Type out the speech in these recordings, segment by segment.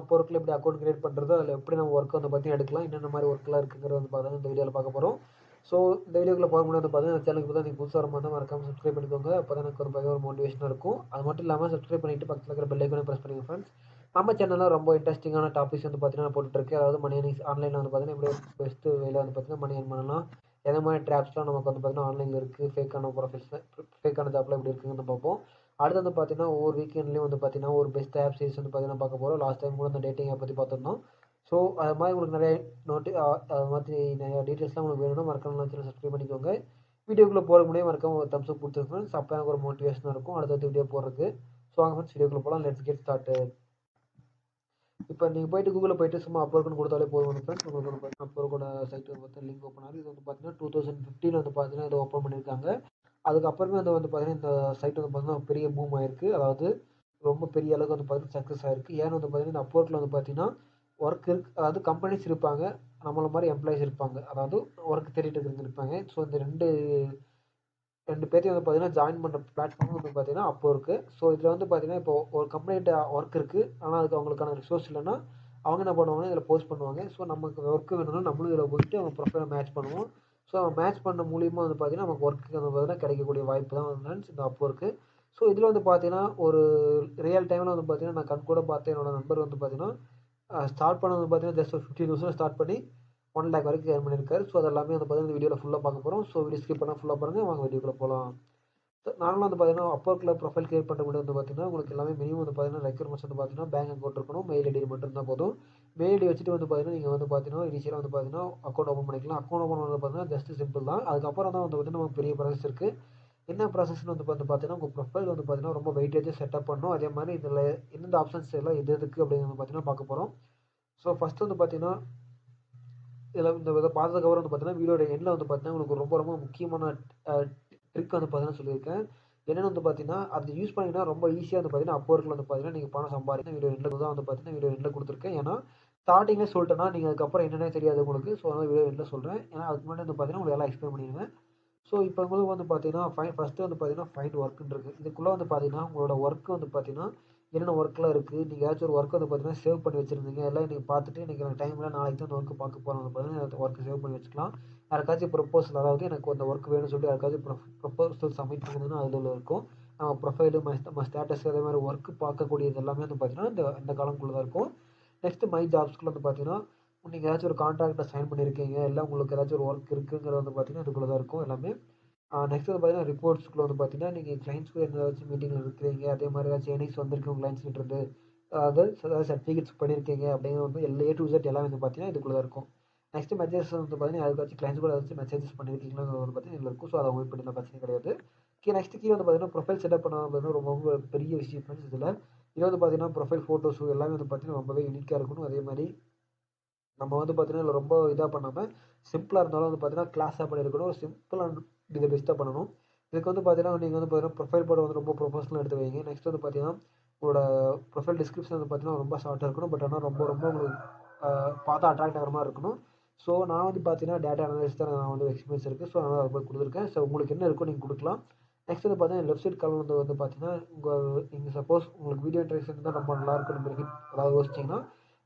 பார்த்தீங்கன்னா Upworkல எப்படி account create பண்ணுறது, அதில் எப்படி நம்ம ஒர்க் வந்து பார்த்தீங்கன்னா எடுக்கலாம், என்னென்ன மாதிரி ஒர்க்லாம் இருக்குங்கிறது வந்து பார்த்தீங்கன்னா இந்த வீடியோவில் பார்க்க போகிறோம். ஸோ இந்த வீடியோக்குள்ள போக முன்னாடி வந்து பார்த்தீங்கன்னா சேனலுக்கு தான் நீங்கள் புதுசாக வரும்போது மறக்காமல் சப்ஸ்கிரைப் பண்ணிக்கோங்க. அப்போ தான் எனக்கு ஒரு பயங்கர ஒரு மோட்டிவேஷனாக இருக்கும். அது மட்டும் இல்லாமல் சப்ஸ்கிரைப் பண்ணிட்டு பக்கத்தில் இருக்கிற பெல் ஐக்கானை ப்ரெஸ் பண்ணுங்க ஃப்ரெண்ட்ஸ். நம்ம சேனலில் ரொம்ப இன்ட்ரெஸ்டிங்கான டாபிக்ஸ் வந்து பார்த்தீங்கன்னா போட்டுட்ருக்கு. அதாவது மணி ஏர்னிங்ஸ் ஆன்லைனில் வந்து பார்த்தீங்கன்னா எப்படி பெஸ்ட்டு வேலை வந்து பார்த்தீங்கன்னா மணி ஏர்ன் பண்ணலாம், எந்த மாதிரி ட்ராப்ஸ்லாம் நமக்கு வந்து பார்த்தீங்கன்னா ஆன்லைனில் இருக்குது, ஃபேக்கான ப்ரொஃபைல்ஸ் ஃபேக்கான ஜாப்லாம் எப்படி இருக்குதுன்னு பார்ப்போம். அடுத்து வந்து பார்த்தீங்கன்னா ஒவ்வொரு வீக்கெண்ட்லேயும் வந்து பார்த்தீங்கன்னா ஒரு பெஸ்ட் ஆப் சீரிஸ் வந்து பார்த்தீங்கன்னா பார்க்க போகிறோம். லாஸ்ட் டைம் கூட அந்த டேட்டிங் ஆப் பற்றி பார்த்துருந்தோம். ஸோ அது மாதிரி உங்களுக்கு நிறைய அது மாதிரி நிறைய டீட்டெயில்ஸ்லாம் உங்களுக்கு வேணும்னா மறக்காம சேனல் சப்ஸ்கிரைப் பண்ணிக்கோங்க. வீடியோக்குள்ளே போகிற முடியும் மறக்காம ஒரு தம்ஸ் அப் கொடுத்துருங்க ஃப்ரெண்ட்ஸ். அப்போ எனக்கு ஒரு மோட்டிவேஷனாக இருக்கும் அடுத்தடுத்த வீடியோ போடுறதுக்கு. ஸோ வாங்க ஃப்ரெண்ட்ஸ் வீடியோக்குள்ளே போகலாம். Let's get start. இப்போ நீங்கள் போயிட்டு கூகுளில் போயிட்டு சும்மா Upworkனு கொடுத்தாலே போதும் வந்து ஃப்ரெண்ட்ஸ். உங்களுக்கு வந்து பார்த்தீங்கன்னா Upworkோட சைட் வந்து பார்த்தீங்கன்னா லிங்க் ஓப்பன் ஆகுது. இது வந்து பார்த்தீங்கன்னா 2015 வந்து பார்த்தீங்கன்னா இதை ஓப்பன் பண்ணியிருக்காங்க. அதுக்கப்புறமே வந்து பார்த்தீங்கன்னா இந்த சைட் வந்து பார்த்தீங்கன்னா பெரிய பூம் ஆயிருக்கு. அதாவது ரொம்ப பெரிய அளவுக்கு வந்து பார்த்தீங்கன்னா சக்ஸஸ் ஆயிருக்கு. ஏன்னு வந்து பார்த்தீங்கன்னா இந்த Upworkல வந்து பார்த்தீங்கன்னா ஒர்க் இருக்கு, அதாவது கம்பெனிஸ் இருப்பாங்க, நம்மள மாதிரி எம்ப்ளாயிஸ் இருப்பாங்க, அதாவது ஒர்க் தேடிட்டு இருக்கிறவங்க இருப்பாங்க. ஸோ இந்த ரெண்டு பேர்த்தையும் வந்து பார்த்தீங்கன்னா ஜாயின் பண்ணுற பிளாட்ஃபார்ம் வந்து பார்த்தீங்கன்னா Upwork. ஸோ இதில் வந்து பார்த்தீங்கன்னா இப்போ ஒரு கம்பெனிகிட்ட ஒர்க் இருக்குது, ஆனால் அதுக்கு அவங்களுக்கான ரிசோர்ஸ் இல்லைன்னா அவங்க என்ன பண்ணுவாங்கன்னா இதில் போஸ்ட் பண்ணுவாங்க. ஸோ நமக்கு ஒர்க்கு வேணும்னா நம்மளும் இதில் போயிட்டு அவங்க ப்ரொஃபைலை மேட்ச் பண்ணுவோம். ஸோ மேட்ச் பண்ண மூலியமாக வந்து பார்த்தீங்கன்னா நமக்கு ஒர்க்கு வந்து பார்த்தீங்கன்னா கிடைக்கக்கூடிய வாய்ப்பு தான் வந்து ஃப்ரெண்ட்ஸ் இந்த Upwork. ஸோ இதில் வந்து பார்த்தீங்கன்னா ஒரு ரியல் டைமில் வந்து பார்த்தீங்கன்னா நான் கண் கூட பார்த்தேன். என்னோட நண்பர் வந்து பார்த்தீங்கன்னா ஸ்டார்ட் பண்ணது வந்து பார்த்தீங்கன்னா ஜஸ்ட் 50,000 ஸ்டார்ட் பண்ணி 1 lakh வரைக்கும் ஏர்ன் பண்ணியிருக்காரு. ஸோ அது எல்லாமே வந்து பார்த்தீங்கன்னா இந்த வீடியோவில் ஃபுல்லாக பார்க்க போகிறோம். ஸோ வீடியோ ஸ்கிப் பண்ணால் ஃபுல்லாக பாருங்கள். வாங்க வீடியோக்குள்ளே போகலாம். நார்மலாக வந்து பார்த்தீங்கன்னா Upworkல ப்ரொஃபைல் கிரியேட் பண்ணுறது வந்து பார்த்தீங்கன்னா உங்களுக்கு எல்லாமே மினிமம் வந்து பார்த்தீங்கன்னா ரெக்யர்மெண்ட்ஸ் வந்து பார்த்தீங்கன்னா பேங்க் அக்கௌண்ட் இருக்கணும், மெயில் ஐடி மட்டும் இருந்தால் போதும். மெயில் ஐடி வச்சுட்டு வந்து பார்த்தீங்கன்னா நீங்கள் வந்து பார்த்தீங்கன்னா இனிஷியலாக வந்து பார்த்தீங்கன்னா அக்கௌண்ட் ஓப்பன் பண்ணிக்கலாம். அக்கௌண்ட் ஓப்பன் பண்ணது பார்த்தீங்கன்னா ஜஸ்ட் சிம்பிள் தான். அதுக்கப்புறம் தான் வந்து பார்த்தீங்கன்னா நமக்கு பெரிய ப்ராசஸ் இருக்குது. என்ன ப்ராசஸ்னு வந்து பார்த்தீங்கன்னா உங்கள் ப்ரொஃபைல் வந்து பார்த்தீங்கன்னா ரொம்ப வெயிட்டேஜாக செட்டப் பண்ணணும். அதே மாதிரி இதில் எந்தெந்த ஆப்ஷன்ஸ் எல்லாம் எது எதுக்கு அப்படின்னு பார்த்தீங்கன்னா பார்க்க போகிறோம். ஸோ ஃபஸ்ட்டு வந்து பார்த்தீங்கன்னா இதில் இந்த இதை பார்த்ததுக்கப்புறம் வந்து பார்த்தீங்கன்னா வீடியோட எண்டில் வந்து பார்த்தீங்கன்னா உங்களுக்கு ரொம்ப ரொம்ப முக்கியமான ட்ரிக் வந்து பார்த்தீங்கன்னா சொல்லியிருக்கேன். என்னென்னு வந்து பார்த்தீங்கன்னா அது யூஸ் பண்ணிங்கன்னா ரொம்ப ஈஸியாக வந்து பார்த்தீங்கன்னா Upworkல வந்து பார்த்தீங்கன்னா நீங்கள் பணம் சம்பாதிக்கலாம். வீடியோ எண்டில் தான் வந்து பார்த்தீங்கன்னா வீடியோ எண்டில் கொடுத்துருக்கேன். ஏன்னா ஸ்டார்டிங்லேயே சொல்லிட்டேன்னா நீங்கள் அதுக்கப்புறம் என்னென்னே தெரியாது உங்களுக்கு. ஸோ அதனால் வீடியோ எண்டில் சொல்கிறேன். ஏன்னா அதுக்கு முன்னாடி வந்து பார்த்தீங்கன்னா உங்களுக்கு எல்லாம் எக்ஸ்பிளைன் பண்ணிடுவேன். ஸோ இப்போ உங்களுக்கு வந்து பார்த்தீங்கன்னா ஃபஸ்ட்டு வந்து பார்த்தீங்கன்னா ஃபைண்ட் ஒர்க்குன்னு இருக்குது. இதுக்குள்ளே வந்து பார்த்தீங்கன்னா உங்களோட ஒர்க் வந்து பார்த்தீங்கன்னா என்னென்ன ஒர்க்லாம் இருக்குது, நீங்கள் ஏதாச்சும் ஒரு ஒர்க் வந்து பார்த்தீங்கன்னா சேவ் பண்ணி வச்சுருந்தீங்க, எல்லாம் நீங்கள் பார்த்துட்டு இன்றைக்கி எனக்கு டைமில் நாளைக்கு தான் அந்த ஒர்க்கு பார்க்க போகிறோம் வந்து பார்த்தீங்கன்னா ஒர்க்கு சேவ் பண்ணி வச்சுக்கலாம். யாருக்காச்சும் ப்ரொப்போசல், அதாவது எனக்கு அந்த ஒர்க் வேணும்னு சொல்லி யாருக்காச்சும் ப்ரொப்போசல் சப்மிட் பண்ணுறதுன்னா அதில் இருக்கும். நம்ம ப்ரொஃபைலு நம்ம ஸ்டேட்டஸ் அதே மாதிரி ஒர்க்கு பார்க்கக்கூடியது எல்லாமே வந்து பார்த்தீங்கன்னா இந்த காலம்குள்ளே தான் இருக்கும். நெக்ஸ்ட்டு மை ஜாப்ஸ்க்குள்ள வந்து பார்த்தீங்கன்னா நீங்கள் ஏதாச்சும் ஒரு கான்ட்ராக்டில் சைன் பண்ணியிருக்கீங்க, இல்லை உங்களுக்கு ஏதாச்சும் ஒரு ஒர்க் இருக்குங்கிறது வந்து பார்த்தீங்கன்னா இதுக்குள்ளே தான் இருக்கும் எல்லாமே. நெக்ஸ்ட் வந்து பார்த்தீங்கன்னா ரிப்போர்ட்ஸ்க்குள்ள வந்து பார்த்தீங்கன்னா நீங்கள் கிளைண்ட்ஸ் கூட ஏதாச்சும் மீட்டிங்கில் இருக்கிறீங்க, அதே மாதிரி ஏதாச்சும் ஏர்னிங்ஸ் வந்திருக்கு உங்கள் கிளைண்ட்ஸ் கிட்ட இருந்து, அதாவது சர்டிஃபிகேட்ஸ் பண்ணியிருக்கீங்க அப்படிங்கிறது வந்து எல்லா A to Z எல்லாமே வந்து பார்த்தீங்கன்னா இதுக்குள்ளே தான் இருக்கும். நெக்ஸ்ட் மெசேஜஸ் வந்து பார்த்தீங்கன்னா யாருக்காச்சும் கிளைண்ட்ஸ் கூட ஏதாச்சும் மெசேஜஸ் பண்ணியிருக்கீங்களா வந்து பார்த்தீங்கன்னா இதில் இருக்கும். ஸோ அதை ஓட் பண்ணிடலாம், பிரச்சனை கிடையாது. நெக்ஸ்ட் கீழே வந்து பார்த்தீங்கன்னா ப்ரொஃபைல் செட்டப் பண்ண வந்து ரொம்ப ரொம்ப பெரிய விஷயம் ஃப்ரெண்ட்ஸ். இதில் வந்து பார்த்தீங்கன்னா ப்ரொஃபைல் ஃபோட்டோஸு எல்லாமே வந்து பார்த்தீங்கன்னா ரொம்பவே யூனிக்காக இருக்கணும். அதே மாதிரி நம்ம வந்து பார்த்தீங்கன்னா இதில் ரொம்ப இதாக பண்ணாமல் சிம்பிளாக இருந்தாலும் வந்து பார்த்தீங்கன்னா கிளாஸாக பண்ணியிருக்கணும். ஒரு சிம்பிளாக இதை பெஸ்ட்டாக பண்ணணும். இதுக்கு வந்து பார்த்தீங்கன்னா நீங்கள் வந்து பார்த்தீங்கன்னா ப்ரொஃபைல் போட வந்து ரொம்ப ப்ரொஃபஷனலாக எடுத்து வைங்க. நெக்ஸ்ட் வந்து பார்த்தீங்கன்னா உங்களோட ப்ரொஃபைல் டிஸ்கிரிப்ஷன் வந்து பார்த்தீங்கன்னா ரொம்ப ஷார்ட்டாக இருக்கணும். பட் ஆனால் ரொம்ப ரொம்ப உங்களுக்கு பார்த்தா அட்ராக்ட் ஆகிற மாதிரி இருக்கணும். ஸோ நான் வந்து பார்த்தீங்கன்னா டேட்டா அனலிஸ்ட் தான் நான் வந்து எக்ஸ்பீரியன்ஸ் இருக்குது. ஸோ அதனால் அதை போய் கொடுத்துருக்கேன். ஸோ உங்களுக்கு என்ன இருக்கோ நீங்கள் கொடுக்கலாம். நெக்ஸ்ட் வந்து பார்த்தீங்கன்னா லெஃப்ட் சைட் காலம் வந்து பார்த்தீங்கன்னா நீங்கள் சப்போஸ் உங்களுக்கு வீடியோ இன்ட்ரெக்ஷன் தான் ரொம்ப நல்லா இருக்குன்னு அதாவது யோசிச்சிங்கன்னா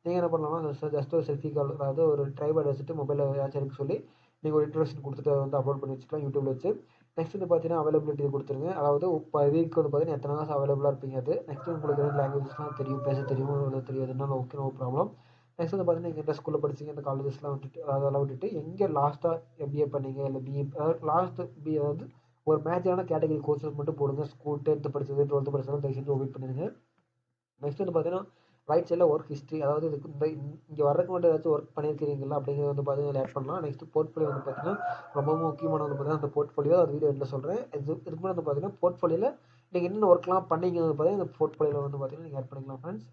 நீங்கள் என்ன பண்ணலாம்னா ஜஸ்ட் ஒரு செல்ஃபி கால், அதாவது ஒரு ட்ரைபேட் வச்சுட்டு மொபைலில் ஏதாச்சும் எடுக்க சொல்லி நீங்கள் ஒரு இன்ட்ரடக்ஷன் கொடுத்துட்டு வந்து அப்லோட் பண்ணி வச்சுக்கலாம் யூடியூப்ல வச்சு. நெக்ஸ்ட் வந்து பார்த்தீங்கன்னா அவைலபிலிட்டி கொடுத்துருங்க. அதாவது வீக் வந்து பார்த்தீங்கன்னா எத்தனை நாள் அவைலபிளாக இருப்பீங்க அது. நெக்ஸ்ட் உங்களுக்கு எதாவது லாங்குவேஜஸ்லாம் தெரியும், பேச தெரியும், எழுத தெரியாதுனால ஓகே, நோ ப்ராப்ளம். நெக்ஸ்ட் வந்து பார்த்தீங்கன்னா நீங்கள் எந்த ஸ்கூலில் படிச்சிங்க, இந்த காலேஜஸ்லாம் விட்டுட்டு அதெல்லாம் விட்டுட்டு எங்கே லாஸ்ட்டாக எம்பிஏ பண்ணீங்க, இல்லை பிஇ, அதாவது லாஸ்ட் பிஏ, அதாவது ஒரு மேஜரான கேட்டகரி கோர்சஸ் மட்டும் போடுங்க. ஸ்கூல் 10th படிச்சது 12th படிச்சது தயவு செஞ்சு ஒமிட் பண்ணிடுங்க. நெக்ஸ்ட் வந்து பார்த்தீங்கன்னா ரைட் சைடில் ஒர்க் ஹிஸ்ட்ரி, அதாவது இதுக்கு இங்கே வரக்கு மட்டும் ஏதாச்சும் ஒர்க் பண்ணியிருக்கிறீங்களா அப்படிங்கிறது வந்து பார்த்தீங்கன்னா ஆட் பண்ணலாம். நெக்ஸ்ட் போர்ட்ஃபோலியோ வந்து பார்த்தீங்கன்னா ரொம்ப முக்கியமான வந்து பார்த்தீங்கன்னா அந்த போர்ட்ஃபோலியோ அது வீடியோ எண்டில் சொல்கிறேன். இதுக்கு முன்னாடி வந்து பார்த்தீங்கன்னா போர்ட்ஃபோலியோவில் நீங்கள் என்னென்ன ஒர்க்லாம் பண்ணீங்கிறது வந்து பார்த்தீங்கன்னா இந்த போர்ட்ஃபோலியோவில் வந்து பார்த்தீங்கன்னா நீங்கள் ஆட் பண்ணிக்கலாம் ஃப்ரெண்ட்ஸ்.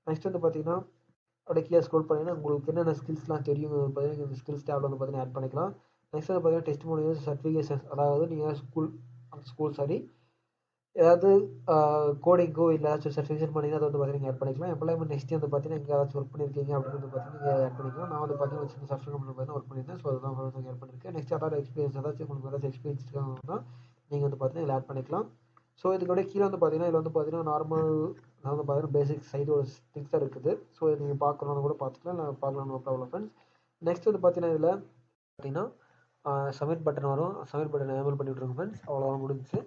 நெக்ஸ்ட் வந்து பார்த்தீங்கன்னா அப்படியே கீழே ஸ்க்ரோல் பண்ணிங்கன்னா உங்களுக்கு என்னென்ன ஸ்கில்ஸ்லாம் தெரியும் பார்த்தீங்கன்னா இந்த ஸ்கில்ஸ் டேப்ல வந்து பார்த்தீங்கன்னா ஆட் பண்ணிக்கலாம். நெக்ஸ்ட் வந்து பார்த்தீங்கன்னா டெஸ்டிமோனியல்ஸ், சர்டிஃபிகேஷன்ஸ், அதாவது நீங்கள் ஸ்கூல் சாரி ஏதாவது கோடிங்கோ இல்லை ஏதாச்சும் சர்டிஃபிகேஷன் பண்ணிங்கன்னா அதை வந்து பார்த்தீங்கன்னா ஆட் பண்ணிக்கலாம். எம்ப்ளாய்மெண்ட் நெக்ஸ்ட் வந்து பார்த்தீங்கன்னா எங்கே ஏதாச்சும் ஒர்க் பண்ணியிருக்கீங்க அப்படின்னு வந்து பார்த்தீங்கன்னா நீங்கள் ஆட் பண்ணிக்கலாம். நான் வந்து பார்த்தீங்கன்னா சின்ன சாஃப்ட்வேர் கம்பெனியில் பார்த்தீங்கன்னா ஒர்க் பண்ணியிருந்தேன். ஸோ அதுதான் வந்து ஆட் பண்ணியிருக்கேன். நெக்ஸ்ட் அதாவது எக்ஸ்பீரியன்ஸ், ஏதாச்சும் உங்களுக்கு ஏதாச்சும் எக்ஸ்பீரியன்ஸ் இருக்காங்கன்னா நீங்கள் வந்து பார்த்தீங்கன்னா இதில் ஆட் பண்ணிக்கலாம். ஸோ இதுக்கோட கீழே வந்து பார்த்தீங்கன்னா இதில் வந்து பார்த்தீங்கன்னா நார்மல் அதாவது பார்த்தீங்கன்னா பேசிக் சைடோட திங்ஸ் தான் இருக்குது. ஸோ இதை நீங்கள் பார்க்கணுன்னு கூட பார்த்துக்கலாம், இல்லை பார்க்கலாம், நோ ப்ராப்ளம் ஃப்ரெண்ட்ஸ். நெக்ஸ்ட் வந்து பார்த்தீங்கன்னா இதில் பார்த்தீங்கன்னா சப்மிட் பட்டன் வரும். சப்மிட் பட்டன் எனேபிள் பண்ணி விட்ருங்க ஃப்ரெண்ட்ஸ். அவ்வளோதான் முடிஞ்சிச்சு.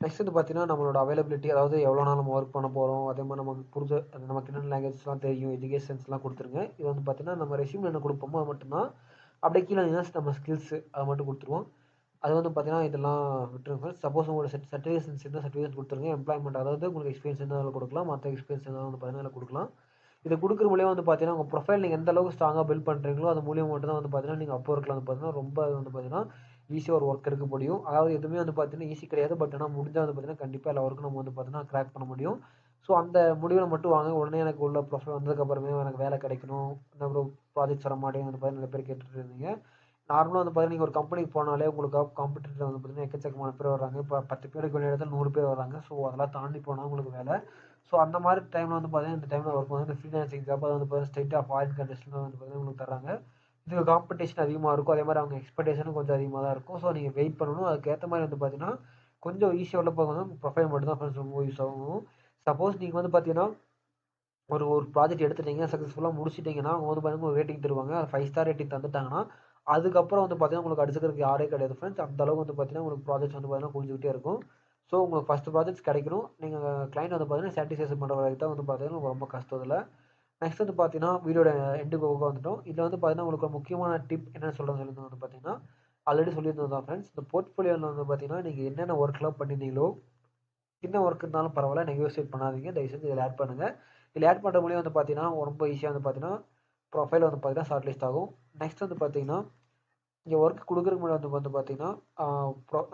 நெக்ஸ்ட் வந்து பார்த்தீங்கன்னா நம்மளோட அவைலபிலிட்டி, அதாவது எவ்வளோ நாள் நம்ம ஒர்க் பண்ண போகிறோம், அதே மாதிரி நமக்கு புரிஞ்ச நமக்கு என்னென்ன லாங்குவேஜஸ்லாம் தெரியும், எஜுகேஷன்ஸ்லாம் கொடுத்துருங்க. இது வந்து பார்த்தீங்கன்னா நம்ம ரெஸ்யூமில் என்ன கொடுப்போமோ அது மட்டும்தான். அப்படியே கீழே நம்ம ஸ்கில்ஸு அதை மட்டும் கொடுத்துருவோம். அது வந்து பார்த்தீங்கன்னா இதெல்லாம் விட்டுருங்க ஃப்ரெண்ட்ஸ். சப்போஸ் உங்களோட சர்டிஃபிகேஷன்ஸ் இருந்தால் சர்டிஃபிகேஷன் கொடுத்துருங்க. எம்ப்ளாய்மெண்ட், அதாவது உங்களுக்கு எக்ஸ்பீரியன்ஸ் இருந்தால் அதில் கொடுக்கலாம், மற்ற எக்ஸ்பீரியன்ஸ் இருந்தால் வந்து பார்த்தீங்கன்னா கொடுக்கலாம். இது கொடுக்குற மூலியம் வந்து பார்த்தீங்கன்னா உங்கள் ப்ரொஃபைல் நீங்கள் எந்த அளவுக்கு ஸ்ட்ராங்காக பில்ட் பண்ணுறீங்களோ அது மூலியம் மட்டும் தான் வந்து பார்த்தீங்கன்னா நீங்கள் Upworkல வந்து பார்த்தீங்கன்னா ரொம்ப வந்து பார்த்தீங்கன்னா ஈஸியாக ஒரு ஒர்க் எடுக்க முடியும். அதாவது எதுவுமே வந்து பார்த்தீங்கன்னா ஈஸி கிடையாது. பட் ஆனால் முடிஞ்சால் வந்து பார்த்தீங்கன்னா கண்டிப்பாக எல்லா ஒர்க்கும் நம்ம வந்து பார்த்தீங்கன்னா கிராக் பண்ண முடியும். ஸோ அந்த முடிவில் மட்டும் வாங்க. உடனே எனக்கு உள்ள ப்ரொஃபைல் வந்ததுக்கப்புறமே எனக்கு வேலை கிடைக்கணும், அப்புறம் ப்ராஜெக்ட்ஸ் வர மாட்டேங்குது வந்து பார்த்தீங்கன்னா நிறைய பேர் கேட்டுட்டு இருந்தீங்க. நார்மலாக வந்து பார்த்தீங்கன்னா நீங்கள் ஒரு கம்பெனிக்கு போனாலே உங்களுக்கு காம்படிட்டர் வந்து பார்த்தீங்கன்னா எக்கச்சக்கமான பேர் வர்றாங்க. இப்போ 10 பேருக்கு வேண்டிய இடத்துல 100 பேர் வராங்க. ஸோ அதெல்லாம் தாண்டி போனால் உங்களுக்கு வேலை. ஸோ அந்த மாதிரி டைமில் வந்து பார்த்தீங்கன்னா இந்த டைமில் ஒர்க் வந்து ஃப்ரீலான்சிங் ஜாப், அது வந்து பார்த்தீங்கன்னா ஸ்டேட் ஆஃப் ஃபாரின் கண்ட்ரீஸ்லாம் வந்து பார்த்தீங்கன்னா உங்களுக்கு தராங்க. இதுக்கு காம்படிஷன் அதிகமாக இருக்கும். அதே மாதிரி அவங்க எக்ஸ்பெக்டேஷனும் கொஞ்சம் அதிகமாக தான் இருக்கும். ஸோ நீங்கள் வெயிட் பண்ணணும். அதுக்கேற்ற மாதிரி வந்து பார்த்தீங்கன்னா கொஞ்சம் ஈஸியாக உள்ள போக வந்து ப்ரொஃபைல் மட்டும் தான் ஃப்ரெண்ட்ஸ் ரொம்ப யூஸ் ஆகும். சப்போஸ் நீங்கள் வந்து பார்த்தீங்கன்னா ஒரு ஒரு ப்ராஜெக்ட் எடுத்துட்டீங்க, சக்ஸஸ்ஃபுல்லாக முடிச்சிட்டிங்கன்னா அவங்க வந்து பார்த்தீங்கன்னா ஒரு ரேட்டிங் தருவாங்க. அது 5 ஸ்டார் ரேட்டிங் தந்துட்டாங்கன்னா அதுக்கப்புறம் வந்து பார்த்தீங்கன்னா உங்களுக்கு அடிச்சுக்கிறதுக்கு யாரே கிடையாது ஃப்ரெண்ட்ஸ். அந்த அளவுக்கு வந்து பார்த்தீங்கன்னா உங்களுக்கு ப்ராஜெக்ட்ஸ் வந்து பார்த்தீங்கன்னா குறைஞ்சிக்கிட்டே இருக்கும். ஸோ உங்களுக்கு ஃபஸ்ட் ப்ராஜெக்ட்ஸ் கிடைக்கணும். நீங்கள் கிளைண்ட் வந்து பார்த்தீங்கன்னா சாட்டிஸ்ஃபேக்ஷன் பண்ணுற வரைக்கும் தான் வந்து பார்த்தீங்கன்னா ரொம்ப கஷ்டம் இதில். நெக்ஸ்ட் வந்து பார்த்தீங்கன்னா வீடியோட எண்டுக்கு வந்துட்டோம். இதில் வந்து பார்த்தீங்கன்னா உங்களுக்கு ஒரு முக்கியமான டிப் என்ன சொல்கிறேன்னு சொல்லியிருந்தது வந்து பார்த்தீங்கன்னா ஆல்ரெடி சொல்லியிருந்தது தான் ஃப்ரெண்ட்ஸ். இந்த போர்ட்ஃபோலியோவில் வந்து பார்த்தீங்கன்னா நீங்கள் என்னென்ன ஒர்க்லாம் பண்ணியிருந்தீங்களோ சின்ன ஒர்க் இருந்தாலும் பரவாயில்ல, நெகோசியேட் பண்ணாதீங்க. தயவு செஞ்சு இதில் ஆட் பண்ணுங்கள். இதில் ஆட் பண்ணுற மூலியம் வந்து பார்த்தீங்கன்னா ரொம்ப ஈஸியாக வந்து பார்த்தீங்கன்னா ப்ரொஃபைல் வந்து பார்த்தீங்கன்னா ஷார்ட் லிஸ்ட் ஆகும். நெக்ஸ்ட் வந்து பார்த்தீங்கன்னா இங்கே ஒர்க் கொடுக்குறதுக்கு முன்னாடி வந்து பார்த்தீங்கன்னா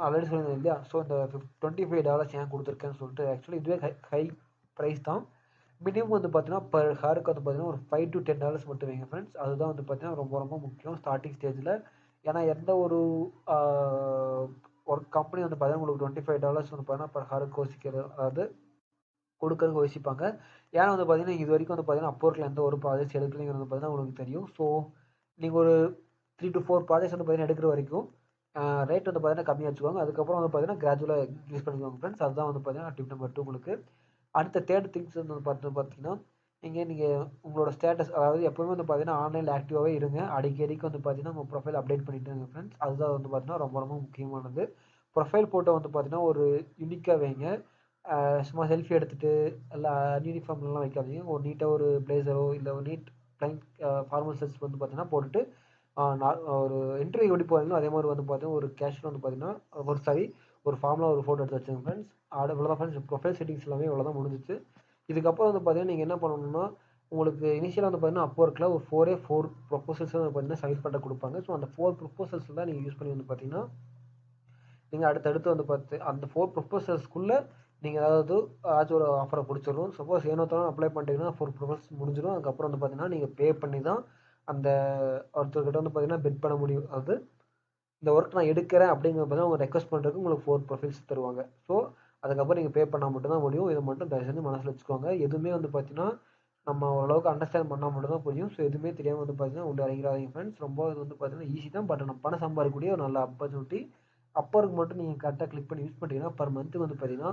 ஆல்ரெடி சொல்லியிருந்தேன் இல்லையா? ஸோ இந்த $25 ஏன் கொடுத்துருக்கேன்னு சொல்லிட்டு ஆக்சுவலி இதுவே ஹை ப்ரைஸ் தான். மினிமம் வந்து பார்த்தீங்கன்னா பர் ஹேருக்கு வந்து பார்த்தீங்கன்னா ஒரு $5 to $10 மட்டும் வைங்க ஃப்ரெண்ட்ஸ். அதுதான் வந்து பார்த்தீங்கன்னா ரொம்ப ரொம்ப முக்கியம் ஸ்டார்டிங் ஸ்டேஜில். ஏன்னா எந்த ஒரு ஒர்க் கம்பெனி வந்து பார்த்தீங்கன்னா உங்களுக்கு $25 வந்து பார்த்தீங்கன்னா பர் ஹேருக்கு யோசிக்கிறது, அதாவது கொடுக்கறதுக்கு யோசிப்பாங்க. ஏன்னா வந்து பார்த்தீங்கன்னா இது வரைக்கும் வந்து பார்த்தீங்கன்னா Upworkல எந்த ஒரு ப்ராஜெக்ட்ஸ் எடுக்கலைங்கிறது வந்து பார்த்தீங்கன்னா உங்களுக்கு தெரியும். ஸோ நீங்கள் ஒரு 3 to 4 ப்ராஜெக்ட்ஸ் வந்து பார்த்தீங்கன்னா எடுக்கிற வரைக்கும் ரேட் வந்து பார்த்தீங்கன்னா கம்மியாக வச்சுக்கோங்க. அதுக்கப்புறம் வந்து பார்த்தீங்கன்னா கிராஜுவலாக இன்க்ரீஸ் பண்ணிக்கோங்க ஃப்ரெண்ட்ஸ். அதுதான் வந்து பார்த்தீங்கன்னா டிப் நம்பர் 2 உங்களுக்கு. அடுத்த தேர்ட் திங்ஸ் வந்து பார்த்தீங்கன்னா நீங்கள் உங்களோட ஸ்டேட்டஸ், அதாவது எப்பவுமே வந்து பார்த்தீங்கன்னா ஆன்லைனில் ஆக்டிவாகவே இருங்க. அடிக்கடிக்கு வந்து பார்த்தீங்கன்னா உங்கள் ப்ரொஃபைல் அப்டேட் பண்ணிட்டு இருங்க ஃப்ரெண்ட்ஸ். அதுதான் வந்து பார்த்தீங்கன்னா ரொம்ப ரொம்ப முக்கியமானது. ப்ரொஃபைல் ஃபோட்டோ வந்து பார்த்தீங்கன்னா ஒரு யூனிக்காக வைங்க. சும்மா செல்ஃபி எடுத்துட்டு இல்லை யூனிஃபார்ம்லாம் வைக்காதீங்க. ஒரு நீட்டாக ஒரு பிளேசரோ இல்லை ஒரு நீட் ப்ளைன் ஃபார்மல் ஷர்ட்ஸ் வந்து பார்த்தீங்கன்னா போட்டுட்டு ஒரு இன்டர்வியூ எப்படி போகிறீங்களோ அதே மாதிரி வந்து பார்த்தீங்கன்னா ஒரு கேஷுவல் வந்து பார்த்தீங்கன்னா ஒரு ஃபார்மில் ஒரு ஃபோட்டோ எடுத்து வச்சுங்க ஃப்ரெண்ட்ஸ். இவ்வளோதான் ஃப்ரெண்ட்ஸ். ப்ரொஃபைல் செட்டிங்ஸ் எல்லாமே இவ்வளோதான் முடிஞ்சிச்சு. இதுக்கப்புறம் வந்து பார்த்தீங்கன்னா நீங்கள் என்ன பண்ணணும்னா உங்களுக்கு இனிஷியலாக வந்து பார்த்தீங்கன்னா Upworkல ஒரு 4 ப்ரொபோசல்ஸ் வந்து பார்த்தீங்கன்னா சப்மிட் பண்ண கொடுப்பாங்க. ஸோ அந்த 4 ப்ரொபோசல்ஸ் தான் நீங்கள் யூஸ் பண்ணி வந்து பார்த்தீங்கன்னா நீங்கள் அடுத்தடுத்து வந்து பார்த்து அந்த 4 ப்ரொபோசல்ஸ்க்குள்ளே நீங்கள் ஏதாவது ஏதாச்சும் ஒரு ஆஃபரை பிடிச்சிடும். சப்போஸ் ஏனோத்தாலும் அப்ளை பண்ணிட்டீங்கன்னா 4 ப்ரொபோசல்ஸ் முடிஞ்சிடும். அதுக்கப்புறம் வந்து பார்த்தீங்கன்னா நீங்கள் பே பண்ணி தான் அந்த ஒருத்தர்கிட்ட வந்து பார்த்தீங்கன்னா பெட் பண்ண முடியும். அதாவது இந்த ஒர்க் நான் எடுக்கிறேன் அப்படிங்கிறப்ப தான் அவங்க ரெக்வஸ்ட் பண்ணுறதுக்கு உங்களுக்கு 4 ப்ரொஃபைல்ஸ் தருவாங்க. ஸோ அதுக்கப்புறம் நீங்கள் பே பண்ணால் மட்டும் தான் முடியும். இதை மட்டும் தயவு செஞ்சு மனசில் வச்சுக்கோங்க. எதுவுமே வந்து பார்த்தீங்கன்னா நம்ம ஓரளவுக்கு அண்டர்ஸ்டாண்ட் பண்ணால் மட்டும் தான் புரியும். ஸோ எதுவுமே தெரியாமல் வந்து பார்த்தீங்கன்னா உள்ள இறங்கிறாதீங்க ஃப்ரெண்ட்ஸ். ரொம்ப இது வந்து பார்த்தீங்கன்னா ஈஸி தான். பட் நம்ம பணம் சம்பாதிக்கக்கூடிய ஒரு நல்ல ஆப்பர்ச்சுனிட்டி. அப்பருக்கு மட்டும் நீங்கள் கரெக்டாக கிளிக் பண்ணி யூஸ் பண்ணிட்டீங்கன்னா பர் மந்த்துக்கு வந்து பார்த்தீங்கன்னா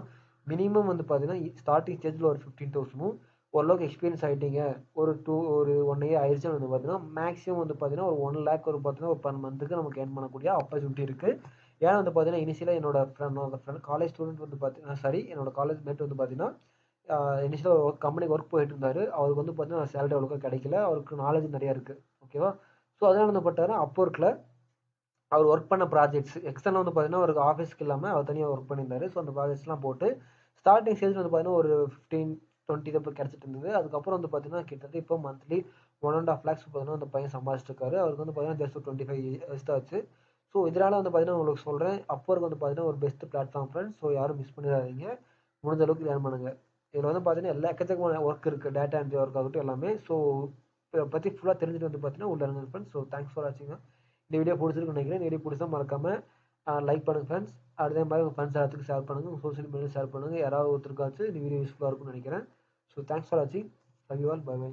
மினிமம் வந்து பார்த்தீங்கன்னா ஸ்டார்டிங் ஸ்டேஜில் ஒரு 15,000 ஓரளவுக்கு எக்ஸ்பீரியன்ஸ் ஆகிட்டீங்க, ஒரு 1 இயர் ஆயிடுச்சுன்னு வந்து பார்த்தீங்கன்னா மேக்ஸிமம் வந்து பார்த்தீங்கன்னா ஒரு 1 லேக் ஒரு பார்த்தீங்கன்னா ஒரு பர் மந்த்துக்கு நமக்கு ஏர்ன் பண்ணக்கூடிய ஆப்பர்ச்சுனிட்டி இருக்குது. ஏன்னா வந்து பார்த்தீங்கன்னா இனிஷியலாக என்னோட ஃப்ரெண்ட் காலேஜ் ஸ்டூடெண்ட் வந்து பார்த்தீங்கன்னா என்னோட காலேஜ் மேட் வந்து பார்த்தீங்கன்னா இனிஷியலாக ஒரு கம்பெனிக்கு ஒர்க் போயிட்டு இருந்தார். அவருக்கு வந்து பார்த்தீங்கன்னா சேலரி அவ்வளோக்கா கிடைக்கல. அவருக்கு நாலேஜ் நிறையா இருக்குது. ஓகேவா? ஸோ அதனால் என்ன பண்ணிட்டாரு Upworkல அவர் ஒர்க் பண்ண ப்ராஜெக்ட்ஸ் எக்ஸ்டர்னல் வந்து பார்த்தீங்கன்னா அவருக்கு ஆஃபீஸ்க்கு இல்லாமல் அவர் தனியாக ஒர்க் பண்ணியிருந்தாரு. ஸோ அந்த ப்ராஜெக்ட்ஸ்லாம் போட்டு ஸ்டார்டிங் ஸ்டேஜில் வந்து பார்த்தீங்கன்னா ஒரு 15-20 தான் இப்போ கிடச்சிட்டு இருந்தது. அதுக்கப்புறம் வந்து பார்த்தீங்கன்னா கிட்டத்தட்ட இப்போ மந்த்லி 1.5 lakhs பார்த்தீங்கன்னா அந்த பையன் சம்பாதிச்சிட்டு இருக்காரு. அவருக்கு வந்து பார்த்தீங்கன்னா ஜஸ்ட் 25 இயர்ஸ் தான் ஆச்சு. ஸோ இதனால் வந்து பார்த்தீங்கன்னா உங்களுக்கு சொல்கிறேன் Upwork வந்து பார்த்தீங்கன்னா ஒரு பெஸ்ட் பிளாட்ஃபார்ம் ஃப்ரெண்ட்ஸ். ஸோ யாரும் மிஸ் பண்ணிடாதீங்க. முடிஞ்ச அளவுக்கு லேர்ன் பண்ணுங்கள். இதில் வந்து பார்த்தீங்கன்னா எல்லா எக்கச்சக்கமான ஒர்க் இருக்குது. டேட்டா என்ட்ரி ஒர்க் ஆகட்டும் எல்லாமே. ஸோ இதை பற்றி ஃபுல்லாக தெரிஞ்சுட்டு வந்து பார்த்தீங்கன்னா உள்ள இருங்க ஃப்ரெண்ட்ஸ். ஸோ தேங்க்ஸ் ஃபார் வாட்சிங். இந்த வீடியோ பிடிச்சிருக்குன்னு நினைக்கிறேன். இந்த வீடியோ பிடிச்சா மறக்காமல் லைக் பண்ணுங்கள் ஃப்ரெண்ட்ஸ். அதே மாதிரி உங்கள் ஃப்ரெண்ட்ஸ் எல்லாத்துக்கும் ஷேர் பண்ணுங்கள். உங்கள் சோஷியல் மீடியா ஷேர் பண்ணுங்கள். யாராவது ஒருத்தருக்காச்சும் இந்த வீடியோ யூஸ்ஃபுல்லாக இருக்கும்னு நினைக்கிறேன். ஸோ தேங்க்ஸ் ஃபார் வாட்சிங். Love you all. Bye by.